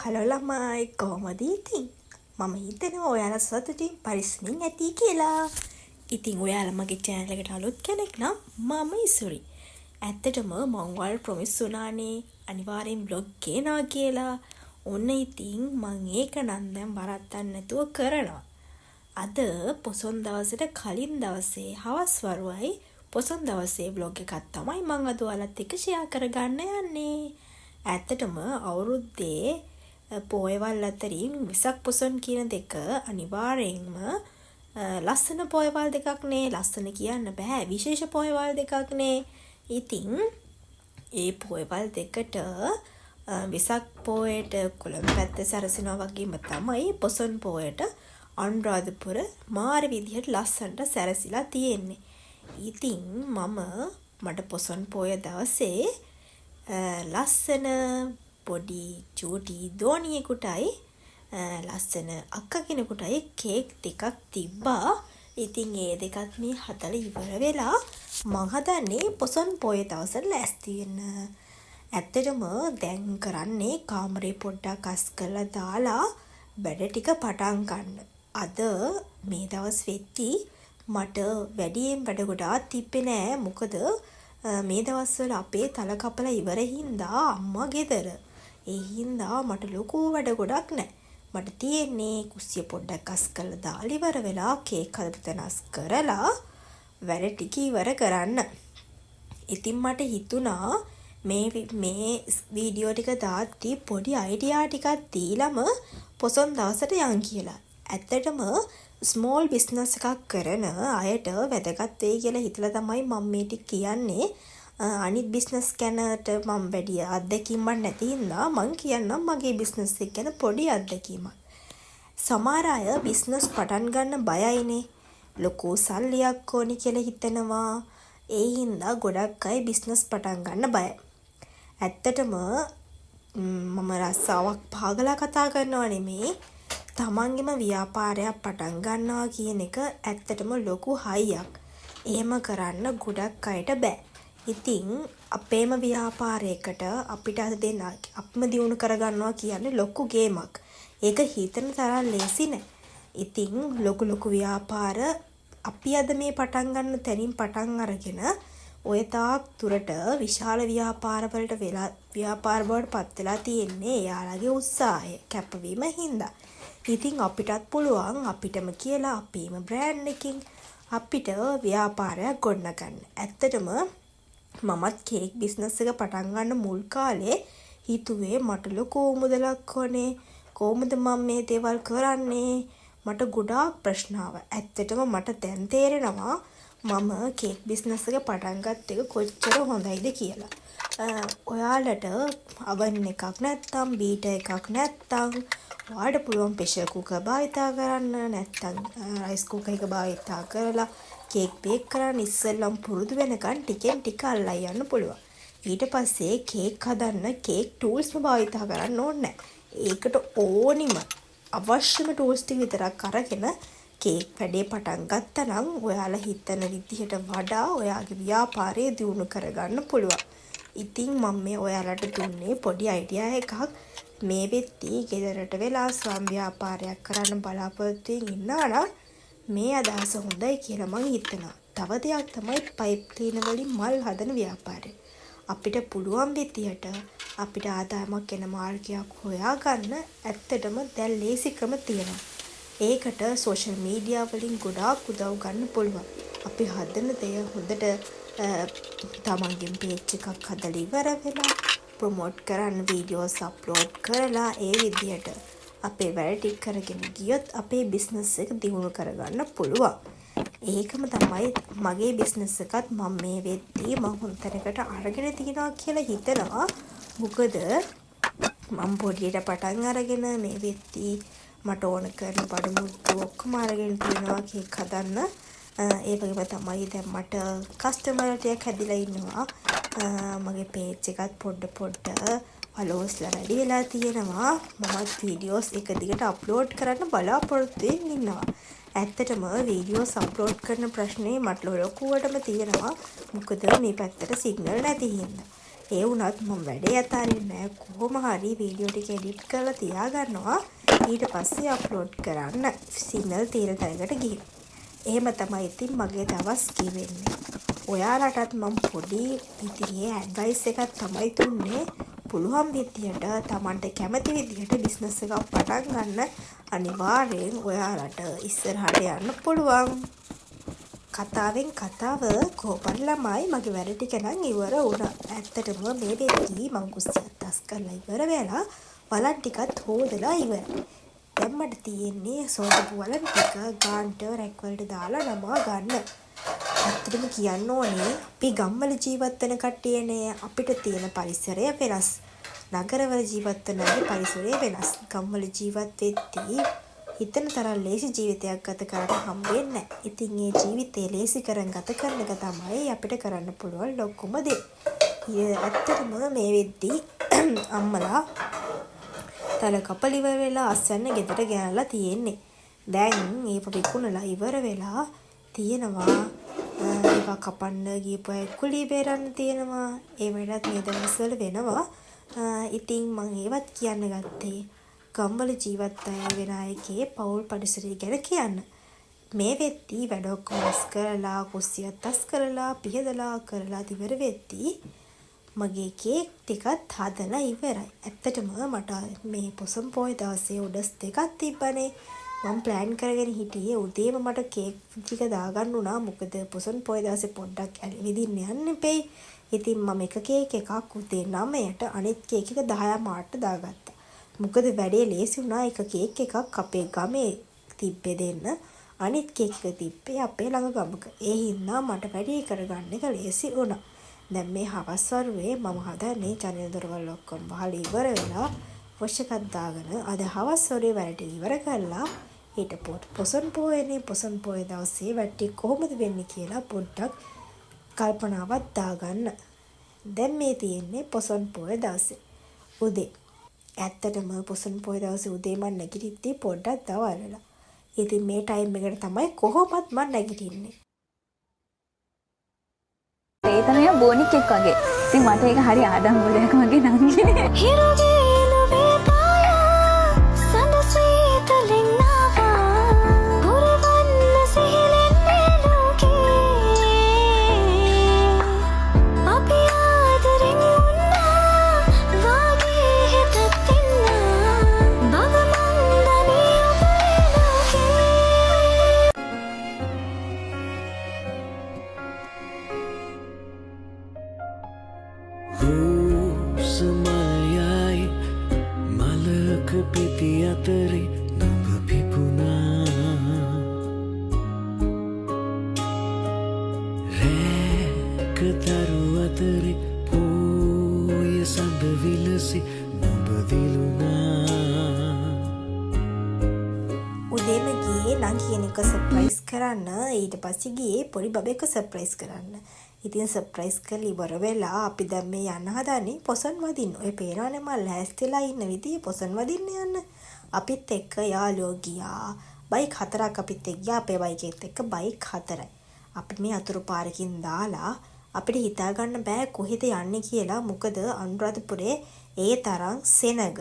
Hello ළමයි කොහමද ඉතින්? මම හිතනවා ඔයාලා සතුටින් පරිස්සමින් ඇති කියලා. ඉතින් ඔයාලා මගේ channel එකට අලුත් කෙනෙක් නම් මම ඉසුරි. ඇත්තටම මම ඔයාලට ප්‍රොමිස් වුණානේ අනිවාර්යෙන් vlog ගේනවා කියලා. ඔන්න ඉතින් මම ඒක නම් දැන් වරද්දන්න නැතුව කරනවා. අද පොසොන් දවසට කලින් දවසේ හවස් වරුවයි පොසොන් දවසේ vlog එකක් තමයි මම අද ඔයාලත් එක්ක share කරගන්න යන්නේ. ඇත්තටම අවුරුද්දේ පොයවල් අතරින් වෙසක් පොසොන් කියන දෙක අනිවාර්යෙන්ම ලස්සන පොයවල් දෙකක් නේ. ලස්සන කියන්න බෑ, විශේෂ පොයවල් දෙකක් නේ. ඉතින් ඒ පොයවල් දෙකට වෙසක් පොයට කොළඹ පැත්තේ සැරසෙනවා වගේම තමයි පොසොන් පොයට අනුරාධපුර මාර විදිහට ලස්සනට සැරසිලා තියෙන්නේ. ඉතින් මට පොසොන් පොය දවසේ ලස්සන පොඩි චූටි දෝනියෙකුටයි ලස්සන අක්ක කෙනෙකුටයි කේක් දෙකක් තිබ්බා. ඉතින් ඒ දෙකත් මේ හදලා ඉවර වෙලා මං හදන්නේ පොසොන් පොය දවසට ලෑස්ති වෙන්න. ඇත්තටම දැන් කරන්නේ කාමරේ පොඩ්ඩක් අස් කරලා දාලා වැඩ ටික පටන් ගන්න. අද මේ දවස් වෙද්දි මට වැඩියෙන් වැඩ ගොඩාක් තිබ්බේ නෑ. මොකද මේ දවස්වල අපේ තල කපලා ඉවර හින්දා අම්මා ගෙදර. ඒ හින්දා මට ලොකු වැඩ ගොඩක් නෑ. මට තියෙන්නේ කුස්සිය පොඩ්ඩක් අස් කරලා දාලා ඉවර වෙලා කේක් හදපතන අස් කරලා වැඩ ටික ඉවර කරන්න. ඉතින් මට හිතුණා මේ වීඩියෝ ටික දාද්දි පොඩි අයිඩියා ටිකක් දීලම පොසොන් දවසට යන් කියලා. ඇත්තටම ස්මෝල් බිස්නස් එකක් කරන අයට වැදගත් වෙයි කියලා හිතලා තමයි මම මේ ටික කියන්නේ. අනිත් බිස්නස් ගැනට මම වැඩි අත්දැකීමක් නැති හින්දා මම කියන්නම් මගේ බිස්නස් එක ගැන පොඩි අත්දැකීමක්. සමහර අය බිස්නස් පටන් ගන්න බයයිනේ. ලොකු සල්ලියක් ඕනි කියලා හිතනවා. ඒ හින්දා ගොඩක් අය බිස්නස් පටන් ගන්න බයයි. ඇත්තටම මම රස්සාවක් පාගලා කතා කරනවා නෙමෙයි. තමන්ගේම ව්‍යාපාරයක් පටන් ගන්නවා කියන එක ඇත්තටම ලොකු හයියක්. එහෙම කරන්න ගොඩක් අයට බෑ. ඉතින් අපේම ව්‍යාපාරයකට අපිට අද දෙන්න අපම දියුණු කරගන්නවා කියන්නේ ලොකු ගේමක්. ඒක හිතන තරම් ලේසි නෑ. ඉතින් ලොකු ව්‍යාපාර අපි අද මේ පටන් ගන්න තැනින් පටන් අරගෙන ඔය තාක් දුරට විශාල ව්‍යාපාරවලට ව්‍යාපාර බවට පත් වෙලා තියෙන්නේ එයාලගේ උත්සාහය කැපවීම හින්දා. ඉතින් අපිටත් පුළුවන් අපිටම කියලා අපේම බ්‍රෑන්ඩ් එකකින් අපිට ව්‍යාපාරයක් ගොඩනගන්න. ඇත්තටම මමත් කේක් බිස්නස් එක පටන් ගන්න මුල් කාලේ හිතුවේ මට ලොකු මුදලක් ඕනේ. කොහොමද මම මේ දේවල් කරන්නේ? මට ගොඩාක් ප්‍රශ්න ආවා. ඇත්තටම මට දැන් තේරෙනවා මම කේක් බිස්නස් එක පටන් ගත්ත එක කොච්චර හොඳයිද කියලා. ඔයාලට oven එකක් නැත්තම් බීටර් එකක් නැත්තම් ඔයාලට පුළුවන් ප්‍රෙෂර් කුකර් භාවිතා කරන්න. නැත්තම් රයිස් කුකර් එක භාවිතා කරලා කේක් බේක් කරන්න ඉස්සෙල්ලම පුරුදු වෙනකන් ටිකෙන් ටික අල්ලලා යන්න පුළුවන්. ඊට පස්සේ කේක් හදන්න කේක් ටූල්ස්ම භාවිතා කරන්න ඕනේ නැහැ. ඒකට ඕනිම අවශ්‍යම ටූල්ස් ටික විතරක් අරගෙන කේක් වැඩේ පටන් ගත්තා නම් ඔයාලා හිතන විදිහට වඩා ඔයාගේ ව්‍යාපාරය දියුණු කරගන්න පුළුවන්. ඉතින් මම මේ ඔයාලට දුන්නේ පොඩි අයිඩියා එකක්. මේ වෙද්දී ගෙදරට වෙලා ස්වයං ව්‍යාපාරයක් කරන්න බලාපොරොත්තු ඉන්නා නම් මේ අදහස හොඳයි කියලා මම හිතනවා. තව දෙයක් තමයි පයිප් ක්ලීනර් වලින් මල් හදන ව්‍යාපාරය. අපිට පුළුවන් විදියට අපිට ආදායමක් එන මාර්ගයක් හොයාගන්න ඇත්තටම දැන් ලේසි ක්‍රම තියෙනවා. ඒකට සෝෂල් මීඩියා වලින් ගොඩාක් උදව් ගන්න පුළුවන්. අපි හදන දේ හොඳට තමන්ගෙන් පේජ් එකක් හදලා ඉවර වෙලා ප්‍රොමෝට් කරන්න වීඩියෝස් අප්ලෝඩ් කරලා ඒ විදියට අපේ වැඩ ටික කරගෙන ගියොත් අපේ බිස්නස් එක දියුණු කරගන්න පුළුවන්. ඒකම තමයි මගේ බිස්නස් එකත් මම මේ වෙද්දී මම හොන්තරකට අරගෙන තියනවා කියලා හිතනවා. මොකද මම පොඩියට පටන් අරගෙන මේ වෙද්දී මට ඕන කරන බඩු මුට්ටු ඔක්කොම අරගෙන තියනවා කේක් හදන්න. ඒ වගේම තමයි දැන් මට කස්ටමර් ටිකක් හැදිලා ඉන්නවා. මගේ පේජ් එකත් පොඩ ෆලෝස්ලා වැඩි වෙලා තියෙනවා. මමත් වීඩියෝස් එක දිගට අප්ලෝඩ් කරන්න බලාපොරොත්තු ඉන්නවා. ඇත්තටම වීඩියෝස් අප්ලෝඩ් කරන ප්‍රශ්නේ මට ලොකුවටම තියෙනවා. මොකද මේ පැත්තට සිග්නල් නැති හින්දා. ඒ වුණත් මම වැඩේ අතාරින්නේ කොහොම හරි වීඩියෝ ටික එඩිට් කරලා තියාගන්නවා. ඊට පස්සේ අප්ලෝඩ් කරන්න සිග්නල් තියෙන තැනකට ගිහින්. එහෙම තමයි ඉතින් මගේ දවස් ගෙවෙන්නේ. ඔයාලටත් මම පොඩි විදිහේ ඇඩ්වයිස් එකක් තමයි දුන්නේ. පුළුවන් විදියට Tamanට කැමති විදියට බිස්නස් එකක් පටන් ගන්න අනිවාර්යෙන් ඔයාලට ඉස්සරහට යන්න පුළුවන්. කතාවෙන් කතාව කෝපන් ළමයි මගේ වැඩ ටික නම් ඉවර වුණා. ඇත්තටම මේ වෙද්දී මං කුස්සියක් තස් කරලා ඉවර වෙලා වලන් ටිකත් හොදලා ඉවරයි. දැන් මට තියෙන්නේ සෝදපු වලන් ටික ගාන්ට රැක් වලට දාලා නමා ගන්න. ඇත්තටම කියන්න ඕනේ අපි ගම්වල ජීවත් වෙන කට්ටියනේ අපිට තියෙන පරිසරය වෙනස්. නගරවල ජීවත් වෙන අය පරිසරය වෙනස්. ගම්වල ජීවත් වෙද්දී හිතන තරම් ලේසි ජීවිතයක් ගත කරන්න හම්බෙන්නේ නැහැ. ඉතින් මේ ජීවිතේ ලේසි කරන් ගත කරන එක තමයි අපිට කරන්න පුළුවන් ලොකුම දේ. ඇත්තටම මේ වෙද්දී අම්මලා තල කපල ඉවර වෙලා අස්සන්න ගෙදර ගෙනල්ලා තියෙන්නේ. දැන් මේක විකුණලා ඉවර වෙලා තියෙනවා. ඒවා කපන්න ගියපු අය කුලී බේරන්න තියෙනවා. ඒ වැඩත් මේ දවස්වල වෙනවා. ඉතින් මම ඒවත් කියන්න ගත්තේ ගම්වල ජීවත් වෙන අයගේ පෞල් පරිසරය ගැන කියන්න. මේ වෙද්දී වැඩ ඔක්කොම කරලා කුස්සියක් තස් කරලා පිහදලා කරලා ඉවර වෙද්දී මගේ කේක් ටිකත් හදලා ඉවරයි. ඇත්තටම මට මේ පොසොන් පොය දවසේ උඩස් දෙකක් තිබ්බනේ. මම ප්ලෑන් කරගෙන හිටියේ උදේම මට කේක් ටික දාගන්න උනා. මොකද පොසොන් පොය දවසේ පොඩ්ඩක් ඇවිදින්න යන්න එපේ. ඉතින් මම එක කේක් එකක් උදේ 9ට අනිත් කේක් එක 10 මාට දාගත්තා. මොකද වැඩේ ලේසි වුණා. එක කේක් එකක් අපේ ගමේ තිබ්බේ දෙන්න. අනිත් කේක් එක තිබ්බේ අපේ ළඟ ගමක. ඒ හින්දා මට වැඩේ කරගන්න එක ලේසි වුණා. දැන් මේ හවස් වරුවේ මම හදන්නේ ජනෙල් දොරවල් ඔක්කොම වහලා ඉවර වෙලා වොෂ් එකක් දාගෙන අද හවස් වරුවේ වැඩ ඉවර කරලා ඊට පොසොන් පොය දවසේ වැඩ කොහොමද වෙන්නේ කියලා පොඩ්ඩක් කල්පනාවක් දාගන්න. දැන් මේ තියෙන්නේ පොසොන් පොය දවසේ උදේ. ඇත්තටම පොසොන් පොය දවසේ උදේ මම නැගිටිද්දී පොඩ්ඩක් දවල්ලා. ඉතින් මේ ටයිම් එකට තමයි කොහොමත් මම නැගිටින්නේ. ඒ තමයි බෝනික් එක් වගේ. ඉතින් මට ඒක හරි ආඩම්බරයක් වගේ නංගිනේ. සමයයි මලක පිටි අතරේ නුඹ පිපුණා. රැකතරු අතරේ පෝය සඳ විලසි නුඹ දිලුණා. උදේම ගියේ නංගියෙක් සර්ප්‍රයිස් කරන්න. ඊට පස්සේ ගියේ පොඩි බබෙක්ව සර්ප්‍රයිස් කරන්න. ඉතින් සර්ප්‍රයිස් කරලා ඉවර වෙලා අපි දැන් මේ යන්න හදන්නේ පොසොන් වදින්න. ඔය පේනවනේ මම ලෑස්තිලා ඉන්න විදිය පොසොන් වදින්න යන්න. අපිත් එක්ක යාළුවෝ ගියා. බයික් 4ක් අපිත් එක්ක ගියා. අපේ බයික් එකත් එක්ක බයික් 4යි. අපි මේ අතුරු පාරකින් දාලා අපිට හිතා ගන්න බෑ කොහෙද යන්නේ කියලා. මොකද අනුරාධපුරේ ඒ තරම් සෙනග.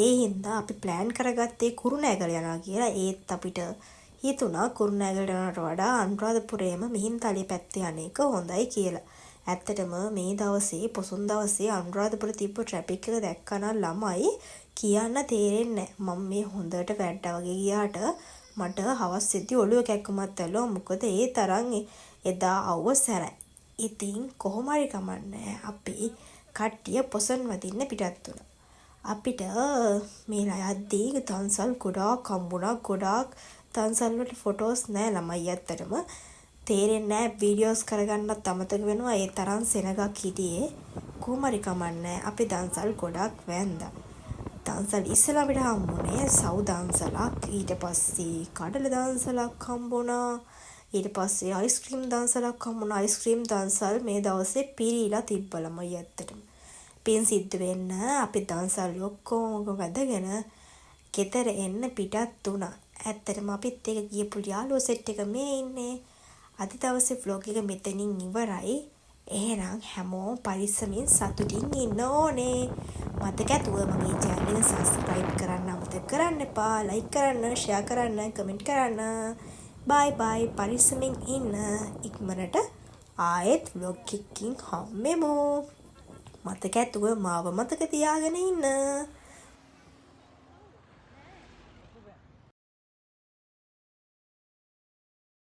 ඒ හින්දා අපි ප්ලෑන් කරගත්තේ කුරුණෑගල යනවා කියලා. ඒත් අපිට හිතුණා කුරුණෑගලට යනවට වඩා අනුරාධපුරේම මිහින්තලේ පැත්තේ යන එක හොඳයි කියලා. ඇත්තටම මේ දවසේ පොසොන් දවසේ අනුරාධපුර තිබ්බ ට්‍රැෆික් එක දැක්කනම් ළමයි කියන්න තේරෙන්නේ නැහැ. මම මේ හොඳට වැඩ වගේ ගියාට මට හවස් වෙද්දි ඔළුව කැක්කමක් ඇල්ලුවා. මොකද ඒ තරම් එදා අවසරයි. ඉතින් කොහොම හරි කමන්නේ අපි කට්ටිය පොසොන් වදින්න පිටත් වුණා. අපිට මේ යද්දී තන්සල් ගොඩාක් හම්බුණා. ගොඩාක් තන්සල් වල ෆොටෝස් නෑ ළමයි. ඇත්තටම තේරෙන්නේ නෑ. වීඩියෝස් කරගන්නත් අමතක වෙනවා. ඒ තරම් සෙනගක් හිටියේ. කොහොම හරි කමන්නේ අපි දන්සල් ගොඩක් වැන්දා. දන්සල් ඉස්සලා අපිට හම්බුනේ සව් දන්සලක්. ඊට පස්සේ කඩල දන්සලක් හම්බුණා. ඊට පස්සේ අයිස්ක්‍රීම් දන්සලක් හම්බුණා. අයිස්ක්‍රීම් දන්සල් මේ දවසේ පිරීලා තිබ්බ ළමයි. ඇත්තටම පින් සිද්ධ වෙන්න අපි දන්සල් ඔක්කොම වැදගෙන ගෙදර එන්න පිටත් වුණා. ඇත්තටම අපිත් එක ගියපු යාළුවෝ සෙට් එක මේ ඉන්නේ. අද දවසේ vlog එක මෙතනින් ඉවරයි. එහෙනම් හැමෝම පරිස්සමින් සතුටින් ඉන්න ඕනේ. මතක ඇතුව මගේ channel එක subscribe කරන්න අමතක කරන්න එපා. like කරන්න, share කරන්න, comment කරන්න. bye bye. පරිස්සමින් ඉන්න. ඉක්මනට ආයෙත් vlog එකකින් හම්බෙමු. මතක ඇතුව මාව මතක තියාගෙන ඉන්න.